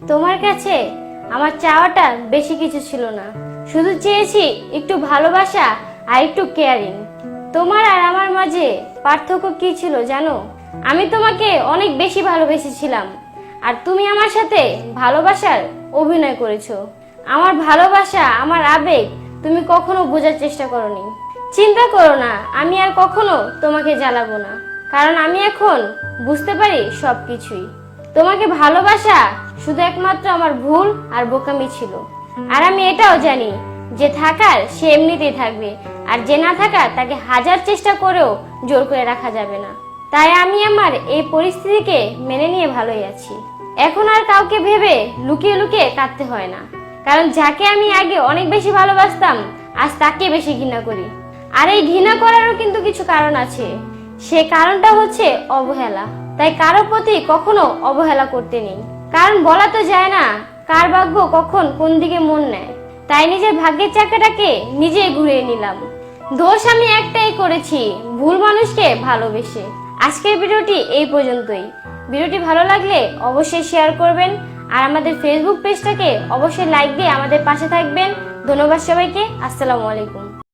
তোমার কাছে আমার চাওয়াটা বেশি কিছু ছিল না, শুধু চেয়েছি একটু ভালোবাসা আর একটু কেয়ারিং। তোমার আর আমার মাঝে পার্থক্য কি ছিল জানো? আমি তোমাকে অনেক বেশি ভালোবেসেছিলাম, আর তুমি আমার সাথে ভালোবাসার অভিনয় করেছো। আমার ভালোবাসা, আমার আবেগ তুমি কখনো বোঝার চেষ্টা করোনি। চিন্তা করো না, আমি আর কখনো তোমাকে জ্বালাবো না, কারণ আমি এখন বুঝতে পারি সবকিছুই। তোমাকে ভালোবাসা শুধু একমাত্র আমার ভুল আর বোকামি ছিল। আর আমি এটাও জানি যে থাকার সে এমনিতেই থাকবে, আর যে না থাকার তাকে হাজার চেষ্টা করেও জোর করে রাখা যাবে না। তাই আমি আমার এই পরিস্থিতিকে মেনে নিয়ে ভালোই আছি। এখন আর কাউকে ভেবে লুকিয়ে লুকিয়ে কাঁদতে হয় না, কারণ যাকে আমি আগে অনেক বেশি ভালোবাসতাম আজ তাকে বেশি ঘৃণা করি। আর এই ঘৃণা করারও কিন্তু কিছু কারণ আছে। সে কারণটা হচ্ছে অবহেলা। তাই কারো প্রতি কখনো অবহেলা করতে নেই, কারণ বলা তো যায় না কার ভাগ্য কখন কোন দিকে মন নেয়। তাই নিজের ভাগ্যের চাকাটাকে নিজেই ঘুরিয়ে নিলাম। দোষ আমি একটাই করেছি, ভুল মানুষকে ভালোবেসে। আজকের ভিডিওটি এই পর্যন্তই। ভিডিওটি ভালো লাগলে অবশ্যই শেয়ার করবেন, আর আমাদের ফেসবুক পেজটাকে অবশ্যই লাইক দিয়ে আমাদের পাশে থাকবেন। ধন্যবাদ সবাইকে। আসসালামু আলাইকুম।